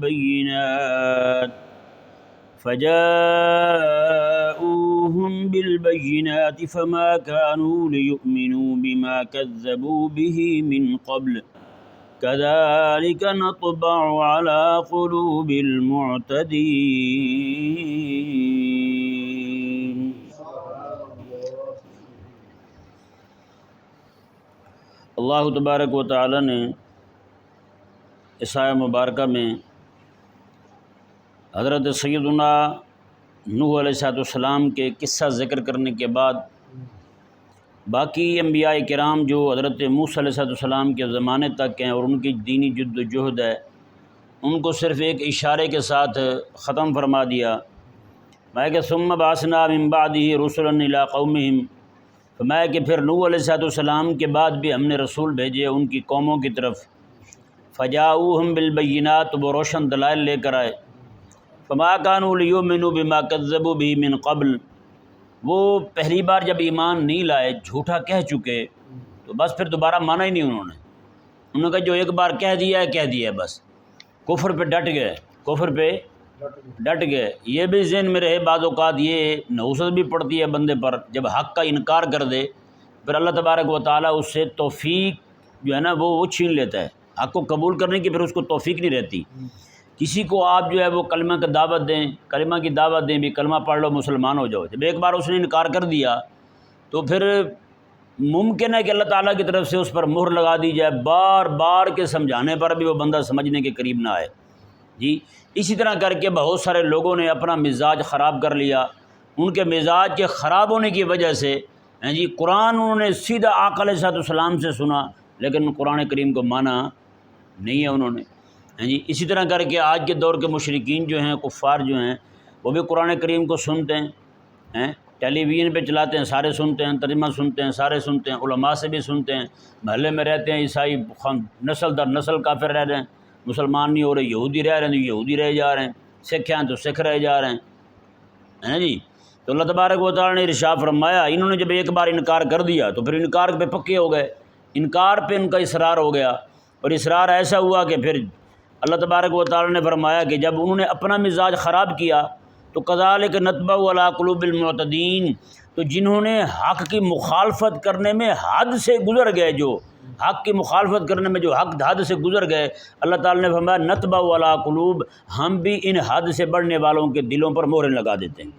بالبينات فجاءوهم بالبينات فما كانوا ليؤمنوا بما كذبوا به من قبل كذلك نطبع على قلوب المعتدين۔ اللہ تبارک و تعالی نے اس آیہ مبارکہ میں حضرت سیدنا نوح علیہ السلام کے قصہ ذکر کرنے کے بعد باقی انبیاء کرام جو حضرت موسیٰ علیہ السلام کے زمانے تک ہیں اور ان کی دینی جد و جہد ہے، ان کو صرف ایک اشارے کے ساتھ ختم فرما دیا۔ میں کہ ثم بعثنا من بعدہ رسلا الی قومہم، فرمایا کہ پھر نوح علیہ السلام کے بعد بھی ہم نے رسول بھیجے ان کی قوموں کی طرف، فجاؤہم بالبینات، وہ روشن دلائل لے کر آئے، فما كانوا لیؤمنوا بما كذبوا به من قبل، وہ پہلی بار جب ایمان نہیں لائے، جھوٹا کہہ چکے، تو بس پھر دوبارہ مانا ہی نہیں انہوں نے کہا جو ایک بار کہہ دیا ہے بس، کفر پہ ڈٹ گئے۔ یہ بھی ذہن میں رہے، بعض اوقات یہ نحوست بھی پڑتی ہے بندے پر، جب حق کا انکار کر دے پھر اللہ تبارک و تعالیٰ اس سے توفیق جو ہے نا وہ چھین لیتا ہے، حق کو قبول کرنے کی پھر اس کو توفیق نہیں رہتی۔ کسی کو آپ جو ہے وہ کلمہ کی دعوت دیں بھی کلمہ پڑھ لو مسلمان ہو جاؤ، جب ایک بار اس نے انکار کر دیا تو پھر ممکن ہے کہ اللہ تعالیٰ کی طرف سے اس پر مہر لگا دی جائے، بار بار کے سمجھانے پر بھی وہ بندہ سمجھنے کے قریب نہ آئے۔ جی اسی طرح کر کے بہت سارے لوگوں نے اپنا مزاج خراب کر لیا، ان کے مزاج کے خراب ہونے کی وجہ سے جی قرآن انہوں نے سیدھا آقا علیہ السلام سے سنا لیکن قرآن کریم کو مانا نہیں ہے انہوں نے۔ جی اسی طرح کر کے آج کے دور کے مشرکین جو ہیں، کفار جو ہیں، وہ بھی قرآن کریم کو سنتے ہیں، ٹیلی ویژن پہ چلاتے ہیں، سارے سنتے ہیں، ترجمہ سنتے ہیں، سارے سنتے ہیں، علماء سے بھی سنتے ہیں، محلے میں رہتے ہیں عیسائی نسل در نسل کافر رہ رہے ہیں، مسلمان نہیں ہو رہے، یہودی رہ رہے ہیں تو یہودی رہ جا رہے ہیں، سکھ ہیں تو سکھ رہ جا رہے ہیں، ہے جی۔ تو اللہ تبارک و تعالیٰ نے ارشاد فرمایا انہوں نے جب ایک بار انکار کر دیا تو پھر انکار پہ پکے ہو گئے، انکار پہ ان کا اصرار ہو گیا، اور اصرار ایسا ہوا کہ پھر اللہ تبارک و تعالیٰ نے فرمایا کہ جب انہوں نے اپنا مزاج خراب کیا تو کذالک نطبع علی قلوب المعتدین، تو جنہوں نے حق کی مخالفت کرنے میں حد سے گزر گئے، جو حق کی مخالفت کرنے میں جو حد سے گزر گئے، اللہ تعالیٰ نے فرمایا نطبع علی قلوب، ہم بھی ان حد سے بڑھنے والوں کے دلوں پر مہریں لگا دیتے ہیں،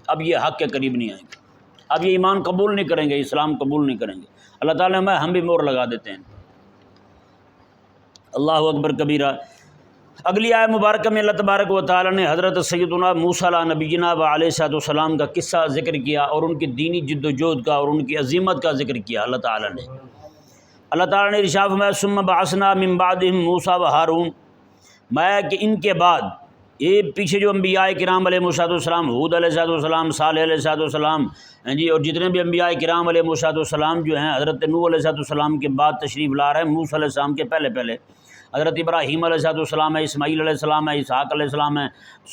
اب یہ حق کے قریب نہیں آئیں گے، اب یہ ایمان قبول نہیں کریں گے، اسلام قبول نہیں کریں گے، اللہ تعالیٰ نے ہم بھی مہر لگا دیتے ہیں۔ اللہ اکبر کبیرہ۔ اگلی آیہ مبارکہ میں اللہ تبارک و تعالیٰ نے حضرت سیدنا موسیٰ علیہ نبینا و علیہ السلام کا قصہ ذکر کیا اور ان کی دینی جد و جہد کا اور ان کی عظیمت کا ذکر کیا۔ اللہ تعالیٰ نے ارشاد فرمایا ثم بعثنا من بعدہم موسیٰ و ہارون، میں کہ ان کے بعد یہ پیچھے جو انبیاء کرام علیہ السلام، ہود علیہ السلام، صالح علیہ السلام جی، اور جتنے بھی انبیاء کرام علیہ السلام جو ہیں حضرت نوح علیہ السلام کے بعد تشریف لا رہے ہیں، موسیٰ علیہ السلام کے پہلے حضرت ابراہیم علیہ السلام ہے، اسماعیل علیہ السلام ہے، اسحاق علیہ السلام ہے،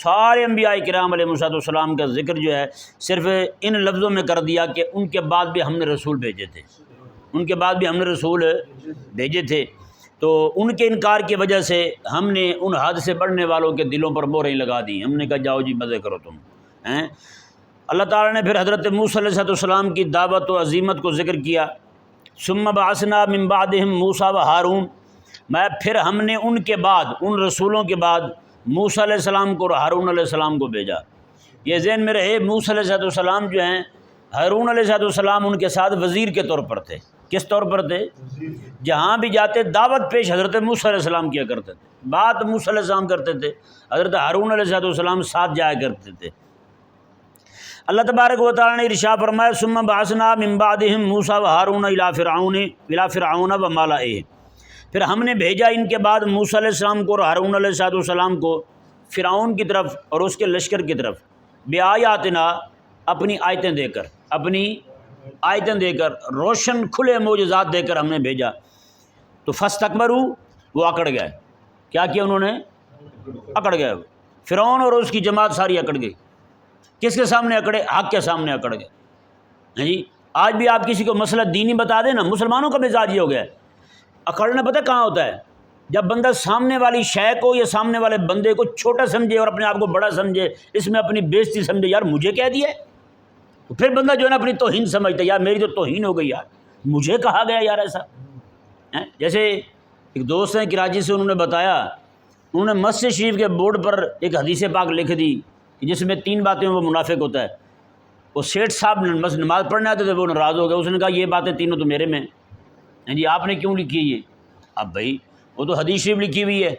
سارے انبیاء کرام علیہ السلام کا ذکر جو ہے صرف ان لفظوں میں کر دیا کہ ان کے بعد بھی ہم نے رسول بھیجے تھے، تو ان کے انکار کی وجہ سے ہم نے ان حد سے بڑھنے والوں کے دلوں پر مہریں لگا دی، ہم نے کہا جاؤ جی مزے کرو تم۔ اللہ تعالیٰ نے پھر حضرت موسیٰ علیہ السلام کی دعوت و عظیمت کو ذکر کیا، ثم بعثنا من بعدہم موسیٰ و ہارون، میں پھر ہم نے ان کے بعد، ان رسولوں کے بعد موسیٰ علیہ السلام کو اور ہارون علیہ السلام کو بھیجا۔ یہ ذہن میں رہے موسیٰ علیہ السلام جو ہیں، ہارون علیہ السلام ان کے ساتھ وزیر کے طور پر تھے۔ کس طور پر تھے؟ جہاں بھی جاتے دعوت پیش حضرت موسیٰ علیہ السلام کیا کرتے تھے، بات موسیٰ علیہ السلام کرتے تھے، حضرت ہارون علیہ السلام ساتھ جایا کرتے تھے۔ اللہ تبارک و تعالیٰ نے ارشاد فرمایا ثم بعثنا من بعدہم موسیٰ و ہارون الی فرعون و ملئہ، پھر ہم نے بھیجا ان کے بعد موسیٰ علیہ السلام کو اور ہارون علیہ السلام کو فرعون کی طرف اور اس کے لشکر کی طرف، بآیاتنا، اپنی آیتیں دے کر روشن کھلے معجزات دے کر ہم نے بھیجا، تو فاستکبروا، وہ اکڑ گئے۔ کیا کیا انہوں نے؟ اکڑ گئے۔ فرعون اور اس کی جماعت ساری اکڑ گئی۔ کس کے سامنے اکڑے؟ حق کے سامنے اکڑ گئے۔ جی آج بھی آپ کسی کو مسئلہ دینی بتا دیں نا، مسلمانوں کا مزاج یہ ہو گیا ہے، اکڑنا پتہ کہاں ہوتا ہے؟ جب بندہ سامنے والی شے کو یا سامنے والے بندے کو چھوٹا سمجھے اور اپنے آپ کو بڑا سمجھے، اس میں اپنی بےزتی سمجھے، یار مجھے کہہ دیا ہے، تو پھر بندہ جو ہے نا اپنی توہین سمجھتا ہے، یار میری تو توہین ہو گئی، یار مجھے کہا گیا یار ایسا. جیسے ایک دوست ہیں کراچی سے، انہوں نے بتایا، انہوں نے مسجد شریف کے بورڈ پر ایک حدیث پاک لکھ دی جس میں 3 باتیں وہ منافق ہوتا ہے. وہ سیٹھ صاحب نماز پڑھنے آتے تھے، وہ ناراض ہو گئے، اس نے کہا یہ باتیں تینوں تو میرے میں ہیں جی، آپ نے کیوں لکھی ہے یہ؟ اب بھائی وہ تو حدیث شریف لکھی ہوئی ہے،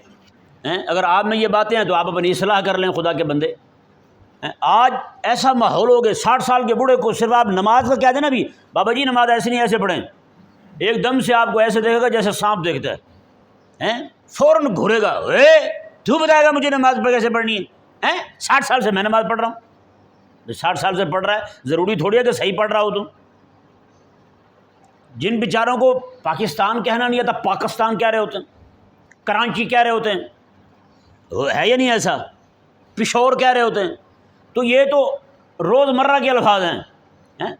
اگر آپ میں یہ باتیں ہیں تو آپ اپنی اصلاح کر لیں خدا کے بندے. آج ایسا ماحول ہو گیا، 60 سال کے بوڑھے کو صرف آپ نماز کا کہہ دیں نا، بھی بابا جی نماز ایسے نہیں ایسے پڑھیں، ایک دم سے آپ کو ایسے دیکھے گا جیسے سانپ دیکھتا ہے، فوراً گھورے گا، تو بتائے گا مجھے نماز کیسے پڑھنی ہے؟ 60 سال سے میں نماز پڑھ رہا ہوں. 60 سال سے پڑھ رہا ہے، ضروری تھوڑی ہے کہ صحیح پڑھ رہا ہو تم. جن بیچاروں کو پاکستان کہنا نہیں آتا، پاکستان کہہ رہے ہوتے ہیں، کراچی کہہ رہے ہوتے ہیں، ہے یا نہیں ایسا، پشور کہہ رہے ہوتے ہیں، تو یہ تو روزمرہ کے الفاظ ہیں.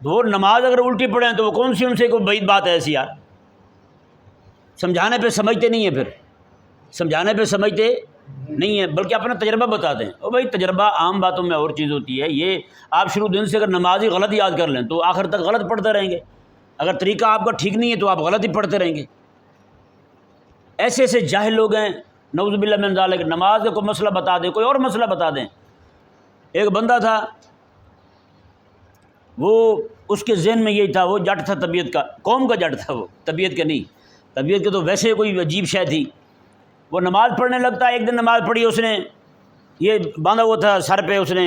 وہ نماز اگر الٹی پڑھیں تو وہ کون سی ان سے کوئی بعید بات ہے ایسی؟ یار سمجھانے پہ سمجھتے نہیں ہیں، پھر سمجھانے پہ سمجھتے نہیں ہیں، بلکہ اپنا تجربہ بتاتے ہیں. او بھائی تجربہ عام باتوں میں اور چیز ہوتی ہے. یہ آپ شروع دن سے اگر نماز ہی غلط یاد کر لیں تو آخر تک غلط پڑھتے رہیں گے. اگر طریقہ آپ کا ٹھیک نہیں ہے تو آپ غلط ہی پڑھتے رہیں گے. ایسے ایسے جاہل لوگ ہیں، نعوذ باللہ من ذالک، نماز کا کوئی مسئلہ بتا دیں، کوئی اور مسئلہ بتا دیں. ایک بندہ تھا، وہ اس کے ذہن میں یہی تھا، وہ جٹ تھا طبیعت کا، قوم کا جٹ تھا، وہ طبیعت کا نہیں، طبیعت کے تو ویسے کوئی عجیب شے تھی. وہ نماز پڑھنے لگتا ہے. ایک دن نماز پڑھی، اس نے یہ باندھا ہوا تھا سر پہ، اس نے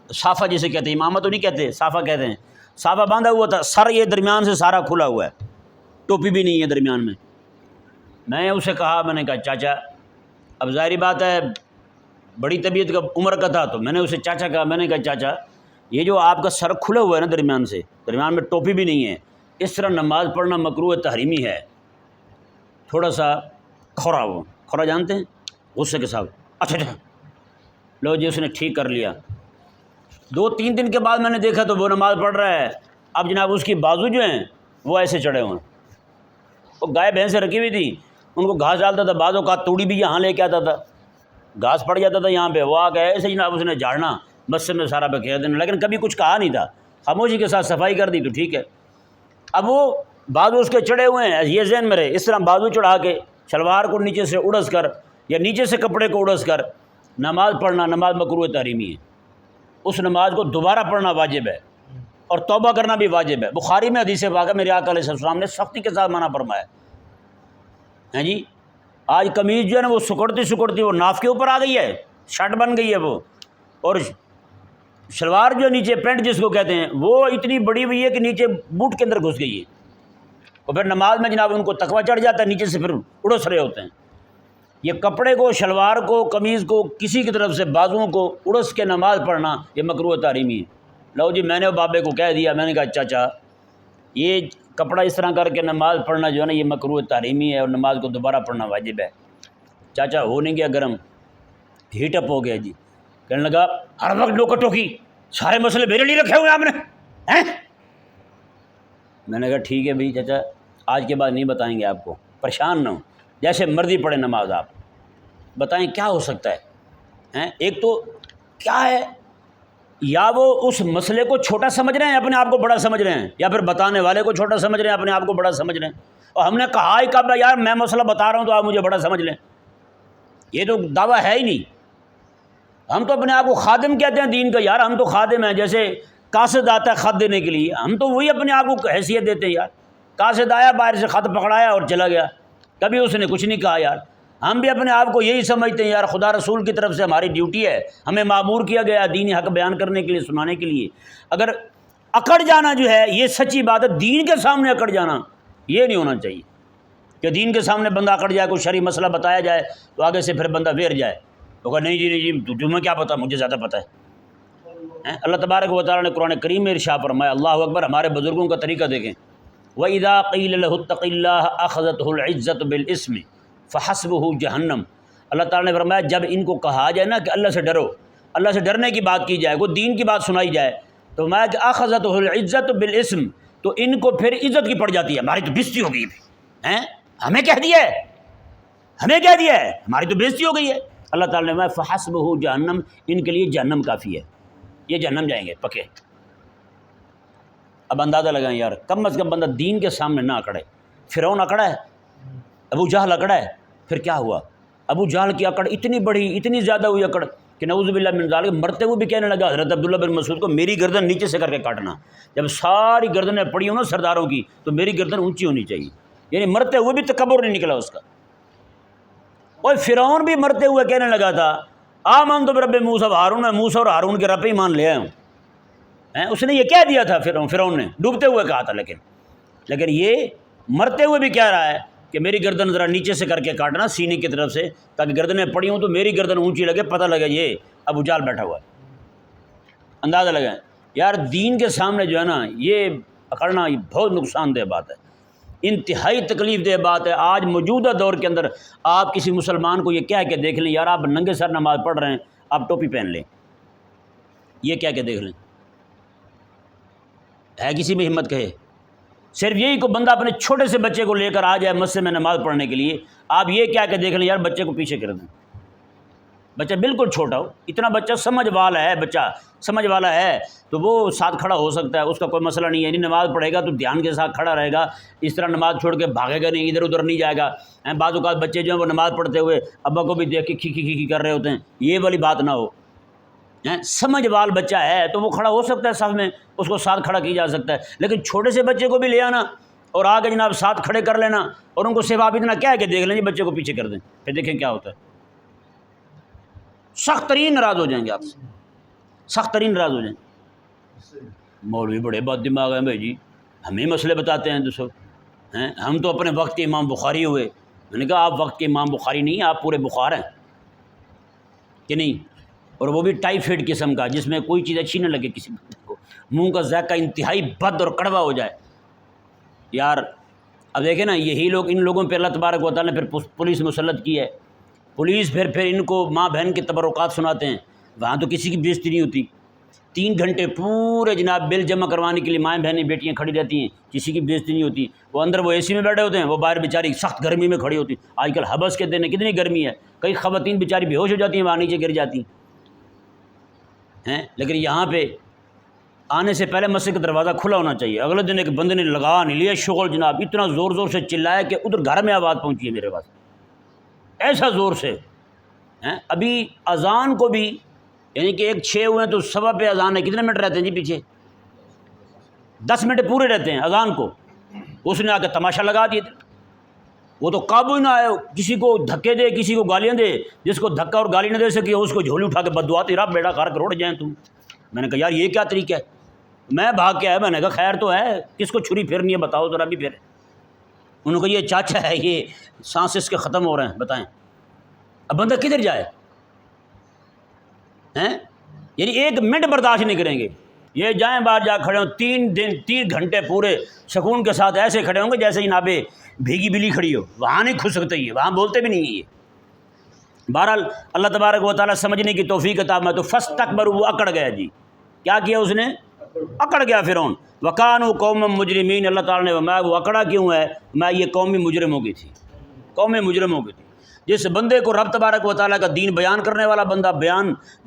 صافہ جسے کہتے ہیں، امامہ تو نہیں کہتے، صافہ کہتے ہیں، صافہ باندھا ہوا تھا، سر یہ درمیان سے سارا کھلا ہوا ہے، ٹوپی بھی نہیں ہے درمیان میں. میں اسے کہا، میں نے کہا چاچا، اب ظاہری بات ہے بڑی طبیعت کا عمر کا تھا، تو میں نے اسے چاچا کہا، میں نے کہا چاچا یہ جو آپ کا سر کھلا ہوا ہے نا درمیان سے، درمیان میں ٹوپی بھی نہیں ہے، اس طرح نماز پڑھنا مکروہ تحریمی ہے. تھوڑا سا کھورا، وہ کھورا جانتے ہیں، غصے کے ساتھ، اچھا لو جی، اس نے ٹھیک کر لیا. 2-3 دن کے بعد میں نے دیکھا تو وہ نماز پڑھ رہا ہے. اب جناب اس کی بازو جو ہیں وہ ایسے چڑھے ہوئے ہیں. وہ گائے بھینسیں رکھی ہوئی تھی، ان کو گھاس ڈالتا تھا، بعضوں کا توڑی بھی یہاں لے کے آتا تھا، گھاس پڑ جاتا تھا یہاں پہ، وہ آ کے ایسے جناب اس نے جھاڑنا مسجد میں سارا بکھیر دینا، لیکن کبھی کچھ کہا نہیں تھا، خاموشی کے ساتھ صفائی کر دی تو ٹھیک ہے. اب وہ بازو اس کے چڑھے ہوئے ہیں، یہ ذہن میں رہے، اس طرح بازو چڑھا کے شلوار کو نیچے سے اڑس کر یا نیچے سے کپڑے کو اڑس کر نماز پڑھنا، نماز مکروہ تحریمی ہے. اس نماز کو دوبارہ پڑھنا واجب ہے اور توبہ کرنا بھی واجب ہے. بخاری میں حدیث پاک ہے، میرے آقا علیہ السلام نے سختی کے ساتھ منع فرمایا ہے. جی آج قمیض جو ہے نا وہ سکڑتی وہ ناف کے اوپر آ گئی ہے، شرٹ بن گئی ہے وہ، اور شلوار جو نیچے پینٹ جس کو کہتے ہیں وہ اتنی بڑی ہوئی ہے کہ نیچے بوٹ کے اندر گھس گئی ہے، اور پھر نماز میں جناب ان کو تقویٰ چڑھ جاتا ہے، نیچے سے پھر اڑس رہے ہوتے ہیں. یہ کپڑے کو، شلوار کو، قمیض کو، کسی کی طرف سے بازوؤں کو اڑس کے نماز پڑھنا یہ مکروہ تحریمی ہے. لو جی، میں نے بابے کو کہہ دیا، میں نے کہا چاچا یہ کپڑا اس طرح کر کے نماز پڑھنا جو ہے نا یہ مکروہ تحریمی ہے اور نماز کو دوبارہ پڑھنا واجب ہے. چاچا ہو نہیں گیا گرم، ہیٹ اپ ہو گیا جی، کہنے لگا ہر وقت ٹوکا ٹوکی، سارے مسئلے میرے لیے رکھے ہوئے آپ نے. میں نے کہا ٹھیک ہے بھائی چاچا، آج کے بعد نہیں بتائیں گے آپ کو، پریشان نہ ہوں، جیسے مرضی پڑھے نماز، آپ بتائیں کیا ہو سکتا ہے. ایک تو کیا ہے، یا وہ اس مسئلے کو چھوٹا سمجھ رہے ہیں، اپنے آپ کو بڑا سمجھ رہے ہیں، یا پھر بتانے والے کو چھوٹا سمجھ رہے ہیں، اپنے آپ کو بڑا سمجھ رہے ہیں. اور ہم نے کہا ہی کب یار میں مسئلہ بتا رہا ہوں تو آپ مجھے بڑا سمجھ لیں، یہ تو دعویٰ ہے ہی نہیں. ہم تو اپنے آپ کو خادم کہتے ہیں دین کا، یار ہم تو خادم ہیں، جیسے قاصد آتا ہے خط دینے کے لیے، ہم تو وہی اپنے آپ کو حیثیت دیتے ہیں. یار قاصد آیا، باہر سے خط پکڑایا اور چلا گیا، کبھی اس نے کچھ نہیں کہا. یار ہم بھی اپنے آپ کو یہی سمجھتے ہیں، یار خدا رسول کی طرف سے ہماری ڈیوٹی ہے، ہمیں مامور کیا گیا دینی حق بیان کرنے کے لیے، سنانے کے لیے. اگر اکڑ جانا جو ہے یہ سچی بات ہے، دین کے سامنے اکڑ جانا یہ نہیں ہونا چاہیے کہ دین کے سامنے بندہ اکڑ جائے، کوئی شرعی مسئلہ بتایا جائے تو آگے سے پھر بندہ ویر جائے، تو کہا نہیں جی نہیں جی تمہیں کیا پتہ، مجھے زیادہ پتہ ہے. اللہ تبارک و تعالیٰ نے قرآن کریم میں ارشاد فرمایا، اللہ اکبر، ہمارے بزرگوں کا طریقہ دیکھیں، وَإِذَا قِيلَ لَهُ اتَّقِ اللَّهَ أَخَذَتْهُ الْعِزَّةُ بِالْإِثْمِ فَحَسْبُهُ جَهَنَّمُ. اللہ تعالیٰ نے فرمایا جب ان کو کہا جائے نا کہ اللہ سے ڈرو، اللہ سے ڈرنے کی بات کی جائے، کوئی دین کی بات سنائی جائے، تو میں کہ أَخَذَتْهُ الْعِزَّةُ بِالْإِثْمِ، تو ان کو پھر عزت کی پڑ جاتی ہے، ہماری تو بےزتی ہو گئی ہیں، ہمیں کہہ دیا ہے، ہمیں کہہ دیا ہے، ہماری تو بےزتی ہو گئی ہے۔ اللہ تعالیٰ نے فحسبہ جہنم، ان کے لیے جہنم کافی ہے، یہ جہنم جائیں گے پکے۔ اب اندازہ لگائیں یار، کم از کم بندہ دین کے سامنے نہ اکڑے۔ فرعون اکڑا ہے، ابو جہل اکڑا ہے، پھر کیا ہوا؟ ابو جہل کی اکڑ اتنی بڑی، اتنی زیادہ ہوئی اکڑ کہ نعوذ باللہ من ذالک، مرتے ہوئے بھی کہنے لگا حضرت عبداللہ بن مسعود کو، میری گردن نیچے سے کر کے کاٹنا۔ جب ساری گردنیں پڑی ہوں نا سرداروں کی، تو میری گردن اونچی ہونی چاہیے، یعنی مرتے ہوئے بھی تکبر نہیں نکلا اس کا۔ اور فرعون بھی مرتے ہوئے کہنے لگا تھا آمنت برب موسیٰ و ہارون، میں موسیٰ اور ہارون کے رب پہ ایمان لے آیا ہوں۔ اس نے یہ کہہ دیا تھا، فرعون نے ڈوبتے ہوئے کہا تھا، لیکن یہ مرتے ہوئے بھی کہہ رہا ہے کہ میری گردن ذرا نیچے سے کر کے کاٹنا سینے کی طرف سے، تاکہ گردنیں پڑی ہوں تو میری گردن اونچی لگے، پتہ لگے یہ ابو جہل بیٹھا ہوا ہے۔ اندازہ لگائیں یار، دین کے سامنے جو ہے نا یہ اکڑنا بہت نقصان دہ بات ہے، انتہائی تکلیف دہ بات ہے۔ آج موجودہ دور کے اندر آپ کسی مسلمان کو یہ کہہ کے دیکھ لیں یار آپ ننگے سر نماز پڑھ رہے ہیں، آپ ٹوپی پہن لیں، یہ کہہ کے دیکھ لیں، ہے کسی میں ہمت کہے؟ صرف یہی کو بندہ اپنے چھوٹے سے بچے کو لے کر آ جائے مسجد میں نماز پڑھنے کے لیے، آپ یہ کہہ کے دیکھ لیں یار بچے کو پیچھے کر دیں، بچہ بالکل چھوٹا ہو، اتنا بچہ سمجھ والا ہے، بچہ سمجھ والا ہے تو وہ ساتھ کھڑا ہو سکتا ہے، اس کا کوئی مسئلہ نہیں ہے، یعنی نماز پڑھے گا تو دھیان کے ساتھ کھڑا رہے گا، اس طرح نماز چھوڑ کے بھاگے گا نہیں، ادھر ادھر نہیں جائے گا۔ بعض اوقات بچے جو ہیں وہ نماز پڑھتے ہوئے ابا کو بھی دیکھ کے کھی کھی کھی کر رہے ہوتے ہیں، یہ والی بات نہ ہو۔ سمجھ وال بچہ ہے تو وہ کھڑا ہو سکتا ہے صف میں، اس کو ساتھ کھڑا کیا جا سکتا ہے، لیکن چھوٹے سے بچے کو بھی لے آنا اور آگے جناب ساتھ کھڑے کر لینا اور ان کو صرف آپ اتنا کہہ کے دیکھ لیں جی بچے کو پیچھے کر دیں، پھر دیکھیں کیا ہوتا ہے۔ سخت ترین ناراض ہو جائیں گے آپ سے، سخت ترین ناراض ہو جائیں گے۔ مولوی بڑے بد دماغ ہیں بھائی جی، ہمیں مسئلے بتاتے ہیں دوستوں، ہم تو اپنے وقت کے امام بخاری ہوئے۔ میں نے کہا آپ وقت کے امام بخاری نہیں، آپ پورے بخار ہیں کہ نہیں، اور وہ بھی ٹائیفائڈ قسم کا، جس میں کوئی چیز اچھی نہ لگے کسی کو، منہ کا ذائقہ انتہائی بد اور کڑوا ہو جائے۔ یار اب دیکھیں نا، یہی لوگ، ان لوگوں پہ اللہ تبارک و تعالیٰ نے پھر پولیس مسلط کی ہے، پولیس پھر ان کو ماں بہن کے تبرکات سناتے ہیں، وہاں تو کسی کی بے عزتی نہیں ہوتی، 3 گھنٹے پورے جناب بل جمع کروانے کے لیے مائیں بہنیں بیٹیاں کھڑی رہتی ہیں، کسی کی بے عزتی نہیں ہوتی، وہ اندر وہ اے سی میں بیٹھے ہوتے ہیں، وہ باہر بیچاری سخت گرمی میں کھڑی ہوتی، آج کل حبس کے دن کتنی گرمی ہے، کئی خواتین بیچاری بے ہوش ہو جاتی ہیں، وہاں نیچے گر جاتی ہیں، لیکن یہاں پہ آنے سے پہلے مسجد کا دروازہ کھلا ہونا چاہیے۔ اگلے دن ایک بندے نے لگا نہیں لیا شغل جناب، اتنا زور زور سے چلایا کہ ادھر گھر میں آواز پہنچی ہے میرے پاس، ایسا زور سے۔ ابھی اذان کو بھی یعنی کہ 1:06 ہوئے ہیں تو سوا پہ اذان ہے، کتنے منٹ رہتے ہیں جی پیچھے؟ 10 منٹ پورے رہتے ہیں اذان کو، اس نے آ کے تماشا لگا دیا، وہ تو قابو ہی نہ آئے، کسی کو دھکے دے، کسی کو گالیاں دے، جس کو دھکا اور گالی نہ دے سکے اس کو جھولی اٹھا کے بددعا تیرا بیڑا کار کروڑ جائیں تم۔ میں نے کہا یار یہ کیا طریقہ ہے، میں بھاگ کے آیا، میں نے کہا خیر تو ہے، کس کو چھری پھیرنی ہے بتاؤ ذرا بھی پھر۔ انہوں نے کہا یہ چاچا ہے، یہ سانس اس کے ختم ہو رہے ہیں، بتائیں اب بندہ کدھر جائے؟ یعنی 1 منٹ برداشت نہیں کریں گے، یہ جائیں باہر جا کھڑے ہوں 3 گھنٹے پورے سکون کے ساتھ ایسے کھڑے ہوں گے جیسے جناب بھیگی بلی کھڑی ہو، وہاں نہیں کھس سکتے، یہ وہاں بولتے بھی نہیں ہیں یہ۔ بہرحال اللہ تبارک و تعالیٰ سمجھنے کی توفیق عطا فرمائے، تو فاستکبروا، وہ اکڑ گیا جی، کیا کیا اس نے؟ اکڑ گیا فرعون، وکانوا قوما مجرمین، اللہ تعالیٰ نے فرمایا وہ اکڑا کیوں ہے؟ میں یہ قومی مجرموں کی تھی، قوم مجرموں کی تھی۔ جس بندے کو رب تبارک و تعالیٰ کا دین بیان کرنے والا بندہ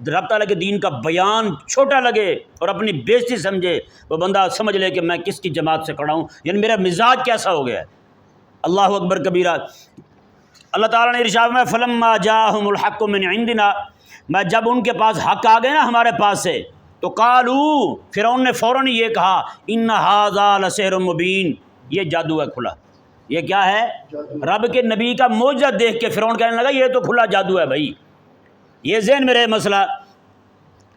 رب تعالیٰ کے دین کا بیان چھوٹا لگے اور اپنی بےزتی سمجھے، وہ بندہ سمجھ لے کہ میں کس کی جماعت سے کھڑا ہوں، یعنی میرا مزاج کیسا ہو گیا ہے۔ اللہ اکبر کبیرہ۔ اللہ تعالیٰ نے ارشاد فرمایا فلما جاءہم الحق من عندنا، میں جب ان کے پاس حق آ گئے نا ہمارے پاس سے، تو قالو، فرعون نے فوراً یہ کہا ان ھذا لسحر مبین، یہ جادو ہے کھلا، یہ کیا ہے؟ رب کے نبی کا معجزہ دیکھ کے فرعون کہنے لگا یہ تو کھلا جادو ہے بھائی، یہ ذہن میں رہے مسئلہ۔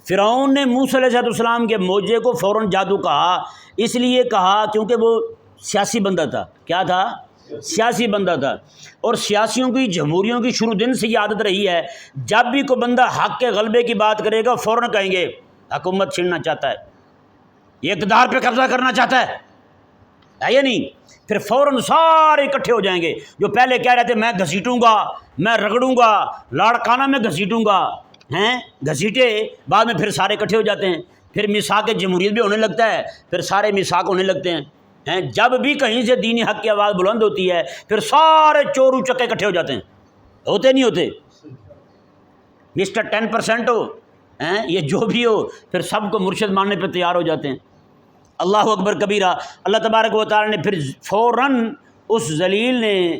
فرعون نے موسیٰ علیہ السلام کے معجزے کو فوراً جادو کہا، اس لیے کہا کیونکہ وہ سیاسی بندہ تھا۔ کیا تھا؟ سیاسی بندہ تھا، اور سیاسیوں کی، جمہوریوں کی شروع دن سے یہ عادت رہی ہے، جب بھی کوئی بندہ حق کے غلبے کی بات کرے گا فوراً کہیں گے حکومت چھیننا چاہتا ہے، یہ اقتدار پہ قبضہ کرنا چاہتا ہے یا نہیں؟ پھر فوراً سارے اکٹھے ہو جائیں گے، جو پہلے کہہ رہے تھے میں گھسیٹوں گا، میں رگڑوں گا، لاڑکانہ میں گھسیٹوں گا، گھسیٹے، بعد میں پھر سارے اکٹھے ہو جاتے ہیں، پھر میثاق جمہوریت بھی ہونے لگتا ہے، پھر سارے میثاق ہونے لگتے ہیں۔ جب بھی کہیں سے دینی حق کی آواز بلند ہوتی ہے پھر سارے چور چکے اکٹھے ہو جاتے ہیں، ہوتے نہیں ہوتے؟ مسٹر 10% ہو یہ جو بھی ہو، پھر سب کو مرشد ماننے پہ تیار ہو جاتے ہیں۔ اللہ اکبر کبیرہ۔ اللہ تبارک و تعالی نے پھر فوراً اس ذلیل نے،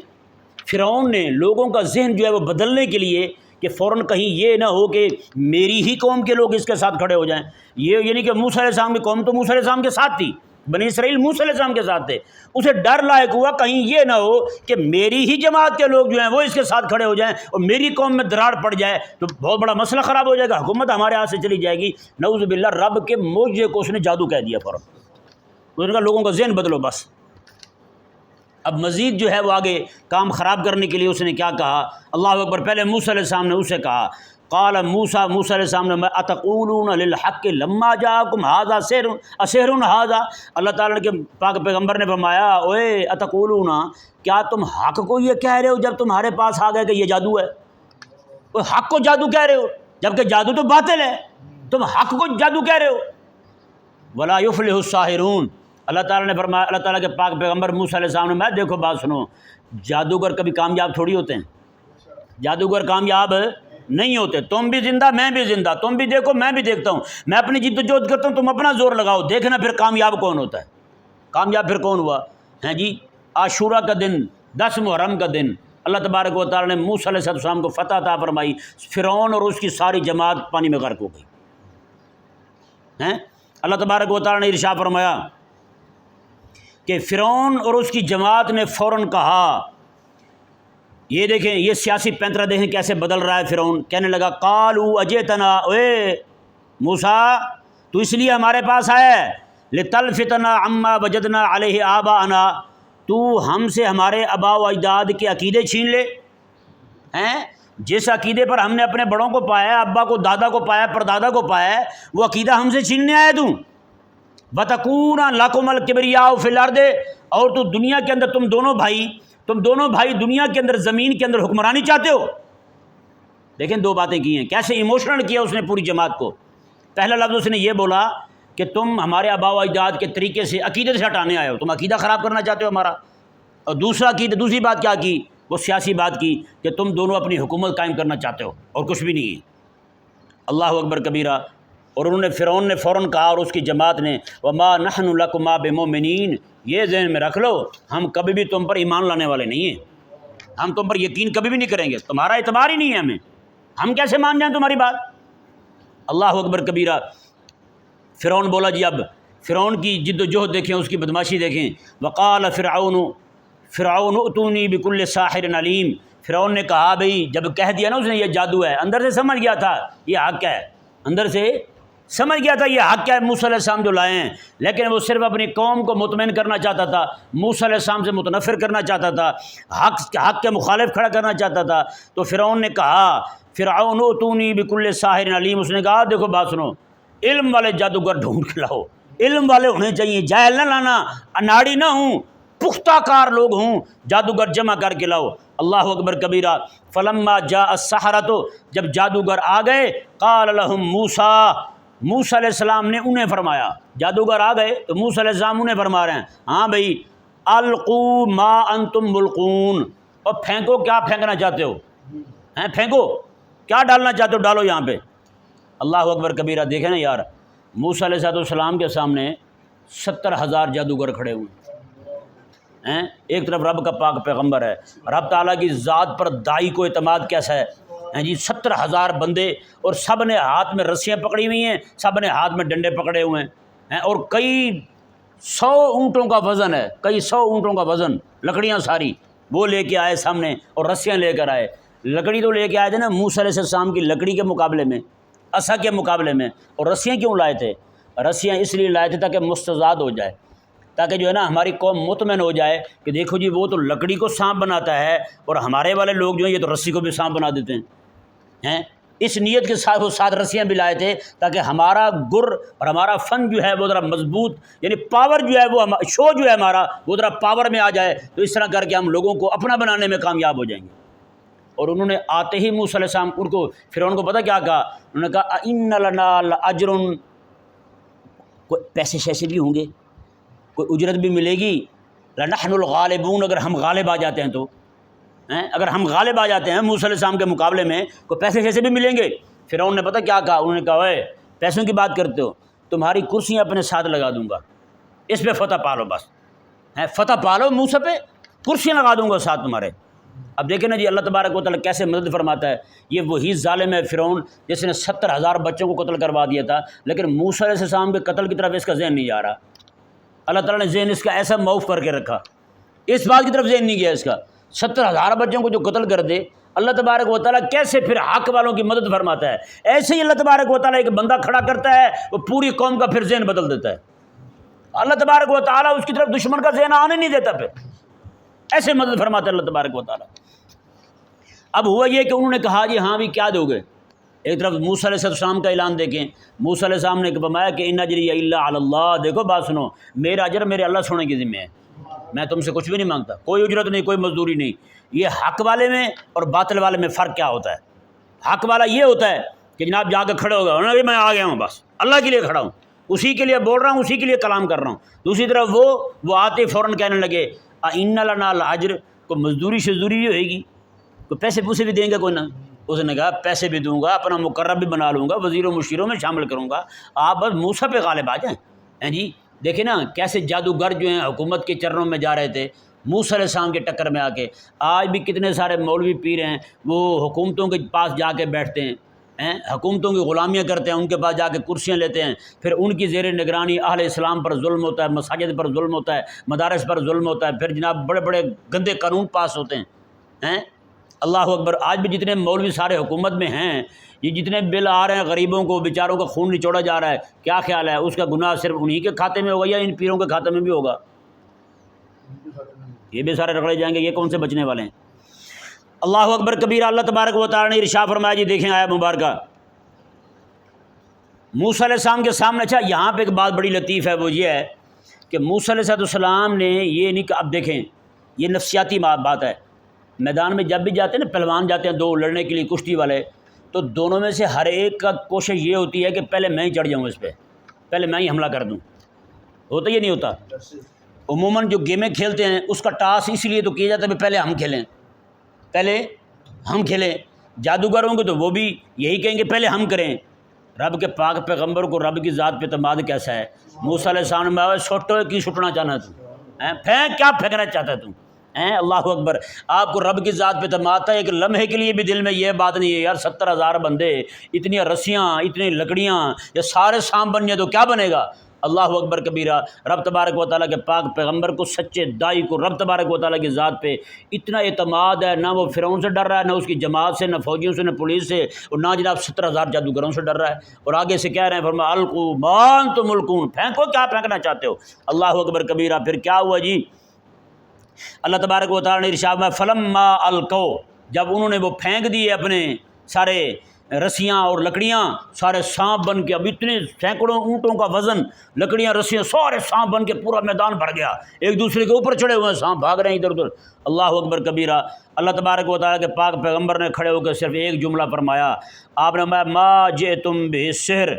فرعون نے، لوگوں کا ذہن جو ہے وہ بدلنے کے لیے کہ فوراً کہیں یہ نہ ہو کہ میری ہی قوم کے لوگ اس کے ساتھ کھڑے ہو جائیں، یہ یعنی کہ موسیٰ علیہ السلام کی قوم تو موسیٰ علیہ السلام کے ساتھ تھی، بنی اسرائیل موسیٰ علیہ السلام کے ساتھ تھے، اسے ڈر لاحق ہوا کہیں یہ نہ ہو کہ میری ہی جماعت کے لوگ جو ہیں وہ اس کے ساتھ کھڑے ہو جائیں اور میری قوم میں دراڑ پڑ جائے تو بہت بڑا مسئلہ خراب ہو جائے گا، حکومت ہمارے ہاتھ سے چلی جائے گی، نعوذ باللہ۔ رب کے معجزے کو اس نے جادو کہہ دیا فوراً، اس نے کہا لوگوں کا ذہن بدلو بس۔ اب مزید جو ہے وہ آگے کام خراب کرنے کے لیے اس نے کیا کہا؟ اللہ اکبر۔ پہلے موسیٰ علیہ السلام نے اسے کہا، قال موسیٰ علیہ السلام نے اتقولون للحق لما جاءکم ھذا سحر ھذا، اللہ تعالیٰ کے پاک پیغمبر نے فرمایا، اوے اتقولون، کیا تم حق کو یہ کہہ رہے ہو جب تمہارے پاس آ گئے کہ یہ جادو ہے؟ وہ حق کو جادو کہہ رہے ہو جبکہ جادو تو باطل ہے، تم حق کو جادو کہہ رہے ہو۔ ولا یفلح الساحرون، اللہ تعالیٰ نے فرمایا، اللہ تعالیٰ کے پاک پیغمبر موسیٰ علیہ السلام نے، میں دیکھو بات سنو، جادوگر کبھی کامیاب تھوڑی ہوتے ہیں، جادوگر کامیاب نہیں ہوتے، تم بھی زندہ میں بھی زندہ، تم بھی دیکھو میں بھی دیکھتا ہوں، میں اپنی جد و جہد کرتا ہوں، تم اپنا زور لگاؤ، دیکھنا پھر کامیاب کون ہوتا ہے۔ کامیاب پھر کون ہوا؟ ہیں جی عاشورہ کا دن، 10 محرم کا دن، اللہ تبارک و تعالیٰ نے موسیٰ علیہ السلام کو فتح عطا فرمائی، فرعون اور اس کی ساری جماعت پانی میں غرق ہو گئی ہیں۔ اللہ تبارک و تعالیٰ نے ارشاد فرمایا کہ فرعون اور اس کی جماعت نے فوراً کہا، یہ دیکھیں یہ سیاسی پینترا دیکھیں کیسے بدل رہا ہے۔ فرعون کہنے لگا، قالوا اجئتنا، اے موسیٰ تو اس لیے ہمارے پاس آیا ہے، لتلفتنا عما وجدنا علیہ آباءنا، تو ہم سے ہمارے آباء و اجداد کے عقیدے چھین لے ہیں، جس عقیدے پر ہم نے اپنے بڑوں کو پایا ہے، ابا کو، دادا کو پایا ہے، پردادا کو پایا ہے، وہ عقیدہ ہم سے چھیننے آیا تو۔ وَتَكُونَ لَكُمُ الْكِبْرِيَاءُ فِي الْأَرْضِ، اور تو دنیا کے اندر تم دونوں بھائی دنیا کے اندر، زمین کے اندر حکمرانی چاہتے ہو۔ دیکھیں دو باتیں کی ہیں، کیسے ایموشنل کیا اس نے پوری جماعت کو۔ پہلا لفظ اس نے یہ بولا کہ تم ہمارے آباء و اجداد کے طریقے سے عقیدے سے ہٹانے آئے ہو، تم عقیدہ خراب کرنا چاہتے ہو ہمارا۔ اور دوسری بات کیا کی؟ وہ سیاسی بات کی کہ تم دونوں اپنی حکومت قائم کرنا چاہتے ہو اور کچھ بھی نہیں ہے۔ اللہ اکبر کبیرہ۔ اور انہوں نے، فرعون نے فوراً کہا اور اس کی جماعت نے، وما نحن لکما بمؤمنین، یہ ذہن میں رکھ لو ہم کبھی بھی تم پر ایمان لانے والے نہیں ہیں، ہم تم پر یقین کبھی بھی نہیں کریں گے، تمہارا اعتبار ہی نہیں ہے ہم کیسے مان جائیں تمہاری بات۔ اللہ اکبر کبیرہ۔ فرعون بولا جی، اب فرعون کی جد و جہد دیکھیں، اس کی بدماشی دیکھیں۔ وقال فرعون اتونی بکل ساحر علیم، فرعون نے کہا، بھئی جب کہہ دیا نا اس نے یہ جادو ہے، اندر سے سمجھ گیا تھا یہ حق ہے، اندر سے سمجھ گیا تھا یہ حق ہے موسیٰ علیہ السلام جو لائے ہیں، لیکن وہ صرف اپنی قوم کو مطمئن کرنا چاہتا تھا، موسیٰ علیہ السلام سے متنفر کرنا چاہتا تھا، حق کے مخالف کھڑا کرنا چاہتا تھا۔ تو فرعون نے کہا، فرعون اتونی بکل ساحر علیم، اس نے کہا دیکھو بات سنو، علم والے جادوگر ڈھونڈ کے لاؤ، علم والے ہونے چاہیے، جاہل نہ لانا، اناڑی نہ ہوں، پختہ کار لوگ ہوں، جادوگر جمع کر کے لاؤ۔ اللہ اکبر کبیرہ۔ فلما جاء السحرۃ، جب جادوگر آ گئے، قال لهم موسیٰ علیہ السلام نے انہیں فرمایا، جادوگر آ گئے تو موسیٰ علیہ السلام انہیں فرما رہے ہیں، ہاں بھئی، القوا ما انتم ملقون، اور پھینکو کیا پھینکنا چاہتے ہو، ہیں پھینکو کیا ڈالنا چاہتے ہو، ڈالو یہاں پہ۔ اللہ اکبر کبیرہ۔ دیکھیں نا یار، موسیٰ علیہ السلام کے سامنے 70,000 جادوگر کھڑے ہوئے ہیں، ایک طرف رب کا پاک پیغمبر ہے، رب تعالیٰ کی ذات پر داعی کو اعتماد کیسا ہے ہیں جی، 70,000 بندے، اور سب نے ہاتھ میں رسیاں پکڑی ہوئی ہیں، سب نے ہاتھ میں ڈنڈے پکڑے ہوئے ہیں، اور کئی 100 اونٹوں کا وزن ہے، کئی 100 اونٹوں کا وزن، لکڑیاں ساری وہ لے کے آئے سامنے، اور رسیاں لے کر آئے۔ لکڑی تو لے کے آئے تھے نا موسیٰ علیہ السلام کی لکڑی کے مقابلے میں، عصا کے مقابلے میں، اور رسیاں کیوں لائے تھے؟ رسیاں اس لیے لائے تھے تاکہ مستزاد ہو جائے، تاکہ جو ہے نا ہماری قوم مطمئن ہو جائے کہ دیکھو جی وہ تو لکڑی کو سانپ بناتا ہے، اور ہمارے والے لوگ جو ہیں یہ تو رسی کو بھی سانپ بنا دیتے ہیں۔ اس نیت کے ساتھ وہ 7 رسیاں بھی لائے تھے تاکہ ہمارا گر اور ہمارا فن جو ہے وہ ذرا مضبوط، یعنی پاور جو ہے وہ شو جو ہے ہمارا وہ ذرا پاور میں آ جائے، تو اس طرح کر کے ہم لوگوں کو اپنا بنانے میں کامیاب ہو جائیں گے۔ اور انہوں نے آتے ہی موسیٰ علیہ السلام ان کو، فرعون کو پتہ کیا کہا؟ انہوں نے کہا اِنَّ لَنَا لَأَجْرٌ، کوئی پیسے شیسے بھی ہوں گے، کوئی اجرت بھی ملے گی، لَنَحْنُ الْغَالِبُونَ، اگر ہم غالب آ جاتے ہیں تو اگر ہم غالب آ جاتے ہیں موسیٰ علیہ السلام کے مقابلے میں کو پیسے شیسے بھی ملیں گے۔ فرعون نے پتہ کیا کہا، انہوں نے کہا اوے پیسوں کی بات کرتے ہو، تمہاری کرسیاں اپنے ساتھ لگا دوں گا، اس پہ فتح پالو، بس فتح پالو موسیٰ پہ، کرسیاں لگا دوں گا ساتھ تمہارے۔ اب دیکھیں نا جی اللہ تبارک و تعالیٰ کیسے مدد فرماتا ہے۔ یہ وہی ظالم ہے فرعون جس نے 70,000 بچوں کو قتل کروا دیا تھا، لیکن موسیٰ علیہ السلام کے قتل کی طرف اس کا ذہن نہیں جا رہا۔ اللہ تعالیٰ نے ذہن اس کا ایسا معاف کر کے رکھا، اس بات کی طرف ذہن نہیں گیا اس کا۔ 70,000 بچوں کو جو قتل کر دے، اللہ تبارک و تعالیٰ کیسے پھر حق والوں کی مدد فرماتا ہے۔ ایسے ہی اللہ تبارک و تعالیٰ ایک بندہ کھڑا کرتا ہے، وہ پوری قوم کا پھر ذہن بدل دیتا ہے۔ اللہ تبارک و تعالیٰ اس کی طرف دشمن کا ذہن آنے نہیں دیتا، پھر ایسے مدد فرماتا ہے اللہ تبارک و تعالیٰ۔ اب ہوا یہ کہ انہوں نے کہا جی ہاں بھی کیا دو گے؟ ایک طرف موسیٰ علیہ السلام کا اعلان دیکھیں، موسیٰ علیہ السلام نے فرمایا کہ ان اجری الا علی اللہ، دیکھو بات سنو، میرا اجر میرے اللہ سونے کی ذمہ ہے، میں تم سے کچھ بھی نہیں مانگتا، کوئی اجرت نہیں، کوئی مزدوری نہیں۔ یہ حق والے میں اور باطل والے میں فرق کیا ہوتا ہے؟ حق والا یہ ہوتا ہے کہ جناب جا کے کھڑے ہو گئے، میں آ گیا ہوں، بس اللہ کے لیے کھڑا ہوں، اسی کے لیے بول رہا ہوں، اسی کے لیے کلام کر رہا ہوں۔ دوسری طرف وہ آتے فوراً کہنے لگے ان لنا الاجر، کو مزدوری شزدوری بھی ہوئے گی، کوئی پیسے پوسے بھی دیں گے کوئی نہ؟ اس نے کہا پیسے بھی دوں گا، اپنا مقرب بھی بنا لوں گا، وزیروں مشیروں میں شامل کروں گا، آپ بس موسیٰ پہ غالب آ جائیں۔ ہیں جی دیکھیں نا کیسے جادوگر جو ہیں حکومت کے چرنوں میں جا رہے تھے موسیٰ علیہ السلام کے ٹکر میں آ کے۔ آج بھی کتنے سارے مولوی پیر ہیں وہ حکومتوں کے پاس جا کے بیٹھتے ہیں، حکومتوں کی غلامیاں کرتے ہیں، ان کے پاس جا کے کرسیاں لیتے ہیں، پھر ان کی زیر نگرانی اہل اسلام پر ظلم ہوتا ہے، مساجد پر ظلم ہوتا ہے، مدارس پر ظلم ہوتا ہے، پھر جناب بڑے بڑے گندے قانون پاس ہوتے ہیں۔ اللہ اکبر، آج بھی جتنے مولوی سارے حکومت میں ہیں، یہ جتنے بل آ رہے ہیں غریبوں کو بیچاروں کا خون نچوڑا جا رہا ہے، کیا خیال ہے اس کا گناہ صرف انہی کے کھاتے میں ہوگا یا ان پیروں کے کھاتے میں بھی ہوگا؟ یہ بھی سارے رگڑے جائیں گے، یہ کون سے بچنے والے ہیں؟ اللہ اکبر کبیرہ۔ اللہ تبارک و تعالیٰ نے ارشاد فرمایا جی دیکھیں آیت مبارکہ موسیٰ علیہ السلام کے سامنے۔ اچھا یہاں پہ ایک بات بڑی لطیف ہے، وہ یہ ہے کہ موسیٰ علیہ السلام نے یہ نہیں کہ اب دیکھیں یہ نفسیاتی بات ہے، میدان میں جب بھی جاتے ہیں نا پہلوان جاتے ہیں دو لڑنے کے لیے کشتی والے، تو دونوں میں سے ہر ایک کا کوشش یہ ہوتی ہے کہ پہلے میں ہی چڑھ جاؤں اس پہ، پہلے میں ہی حملہ کر دوں۔ ہوتا یہ نہیں ہوتا؟ عموماً جو گیمیں کھیلتے ہیں اس کا ٹاس اس لیے تو کیا جاتا ہے کہ پہلے ہم کھیلیں، پہلے ہم کھیلیں۔ جادوگر ہوں گے تو وہ بھی یہی کہیں گے پہلے ہم کریں۔ رب کے پاک پیغمبر کو رب کی ذات پہ اعتماد کیسا ہے؟ موسیٰ علیہ السلام نے چھوٹو کی چھٹنا چاہنا تو پھینک کیا پھینکنا چاہتا ہے تم؟ اللہ اکبر، آپ کو رب کی ذات پہ اعتماد ہے، ایک لمحے کے لیے بھی دل میں یہ بات نہیں ہے یار 70,000 بندے، اتنی رسیاں، اتنی لکڑیاں، یہ سارے سانپ بن جائیں تو کیا بنے گا؟ اللہ اکبر کبیرہ۔ رب تبارک و تعالیٰ کے پاک پیغمبر کو، سچے دائی کو رب تبارک و تعالیٰ کی ذات پہ اتنا اعتماد ہے، نہ وہ فرعون سے ڈر رہا ہے، نہ اس کی جماعت سے، نہ فوجیوں سے، نہ پولیس سے، اور نہ جناب 70,000 جادوگروں سے ڈر رہا ہے۔ اور آگے سے کہہ رہے ہیں فرمایا القوا ما انتم ملقون، پھینکو کیا پھینکنا چاہتے ہو؟ اللہ اکبر کبیرہ۔ پھر کیا ہوا جی؟ اللہ تبارک و تعالیٰ نے ارشاد میں فلما القوا، جب انہوں نے وہ پھینک دیے اپنے سارے رسیاں اور لکڑیاں، سارے سانپ بن کے، اب اتنے سینکڑوں اونٹوں کا وزن، لکڑیاں رسیاں، سارے سانپ بن کے پورا میدان بھر گیا، ایک دوسرے کے اوپر چڑھے ہوئے ہیں، سانپ بھاگ رہے ہیں ادھر ادھر۔ اللہ اکبر کبیرہ۔ اللہ تبارک و تعالیٰ کے پاک پیغمبر نے کھڑے ہو کے صرف ایک جملہ فرمایا، آپ نے ما جئتم بالسحر،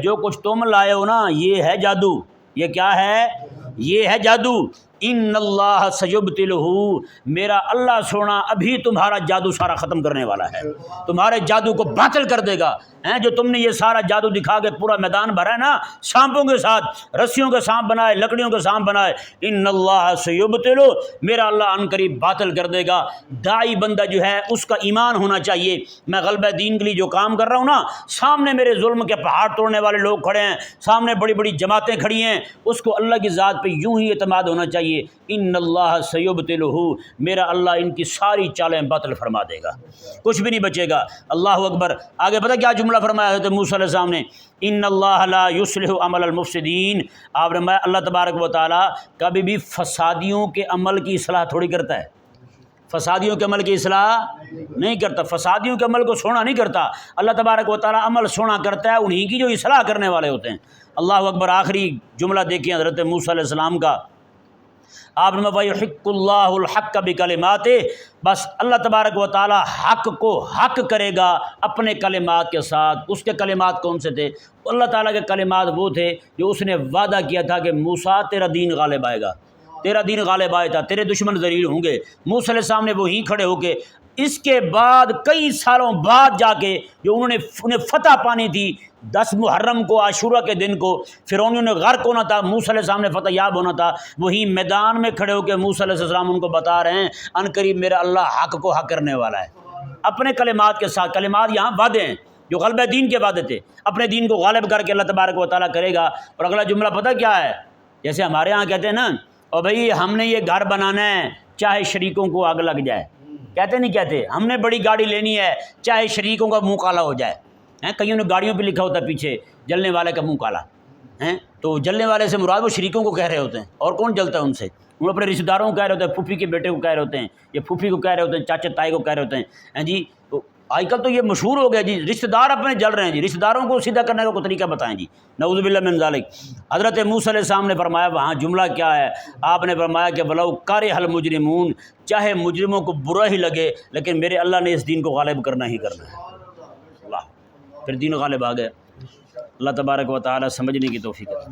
جو کچھ تم لائے ہو نا یہ ہے جادو۔ یہ کیا ہے؟ یہ ہے جادو۔ ان اللہ سیبطلہ، میرا اللہ سونا ابھی تمہارا جادو سارا ختم کرنے والا ہے، تمہارے جادو کو باطل کر دے گا۔ جو تم نے یہ سارا جادو دکھا کے پورا میدان بھرا ہے نا سانپوں کے ساتھ، رسیوں کے سانپ بنائے، لکڑیوں کے سانپ بنائے، ان اللہ سیبطلہ، میرا اللہ ان قریب باطل کر دے گا۔ داعی بندہ جو ہے اس کا ایمان ہونا چاہیے، میں غلبہ دین کے لیے جو کام کر رہا ہوں نا، سامنے میرے ظلم کے پہاڑ توڑنے والے لوگ کھڑے ہیں، سامنے بڑی بڑی جماعتیں کھڑی ہیں، اس کو اللہ کی ذات پہ یوں ہی اعتماد ہونا چاہیے، ان اللہ سیبطلہ، میرا اللہ ان کی ساری چالیں باطل فرما دے گا، کچھ بھی نہیں بچے گا۔ اللہ اکبر۔ آگے پتہ کیا جملہ فرمایا حضرت موسیٰ علیہ السلام نے؟ ان اللہ لا یصلح عمل المفسدین، آپ نے اللہ تبارک و تعالیٰ کبھی بھی فسادیوں کے عمل کی اصلاح تھوڑی کرتا ہے، فسادیوں کے عمل کی اصلاح نہیں کرتا، فسادیوں کے عمل کو سونا نہیں کرتا۔ اللہ تبارک و تعالیٰ عمل سونا کرتا ہے انہی کی جو اصلاح کرنے والے ہوتے ہیں۔ اللہ اکبر۔ آخری جملہ دیکھیں حضرت موسیٰ علیہ السلام کا، آپ نے وَيُحِقُّ اللَّهُ الْحَقَّ بِكَلِمَاتِهِ، بس اللہ تبارک و تعالی حق کو حق کرے گا اپنے کلمات کے ساتھ۔ اس کے کلمات کون سے تھے؟ اللہ تعالیٰ کے کلمات وہ تھے جو اس نے وعدہ کیا تھا کہ موسیٰ تیرا دین غالب آئے گا، تیرا دین غالب آئے گا، تیرے دشمن ذلیل ہوں گے۔ موسیٰ علیہ السلام نے وہیں کھڑے ہو کے اس کے بعد کئی سالوں بعد جا کے جو انہیں فتح پانی تھی 10 محرم کو، عاشورہ کے دن کو، فرعونیوں نے غرق ہونا تھا، موسیٰ علیہ السلام نے فتح یاب ہونا تھا، وہی میدان میں کھڑے ہو کے موسیٰ علیہ السلام ان کو بتا رہے ہیں ان قریب میرا اللہ حق کو حق کرنے والا ہے، اپنے کلمات کے ساتھ۔ کلمات یہاں وعدے ہیں جو غلبہ دین کے وعدے تھے، اپنے دین کو غالب کر کے اللہ تبارک و تعالیٰ کرے گا۔ اور اگلا جملہ پتہ کیا ہے؟ جیسے ہمارے ہاں کہتے ہیں نا، اور بھائی ہم نے یہ گھر بنانا ہے چاہے شریکوں کو آگ لگ جائے، کہتے نہیں کہتے؟ ہم نے بڑی گاڑی لینی ہے چاہے شریکوں کا منہ کالا ہو جائے، کئیوں نے گاڑیوں پہ لکھا ہوتا ہے پیچھے جلنے والے کا منہ کالا، تو جلنے والے سے مراد وہ شریکوں کو کہہ رہے ہوتے ہیں، اور کون جلتا ہے ان سے؟ وہ اپنے رشتہ داروں کو کہہ رہے ہوتے ہیں، پھوپھی کے بیٹے کو کہہ رہے ہوتے ہیں، یا پھوپھی کو کہہ رہے ہوتے ہیں، چاچا تائی کو کہہ رہے ہوتے ہیں جی۔ تو آج کل تو یہ مشہور ہو گیا جی، رشتہ دار اپنے جل رہے ہیں جی، رشتہ داروں کو سیدھا کرنے کا کوئی طریقہ بتائیں جی، نعوذ باللہ من ذالک۔ حضرت موسیٰ علیہ السلام نے فرمایا، وہاں جملہ کیا ہے؟ آپ نے فرمایا کہ وَلَوْ كَرِهَ الْمُجْرِمُونَ، چاہے مجرموں کو برا ہی لگے لیکن میرے اللہ نے اس دین کو غالب کرنا ہی کرنا ہے۔ اللہ پھر دین غالب آ گیا۔ اللہ تبارک و تعالی سمجھنے کی توفیق عطا۔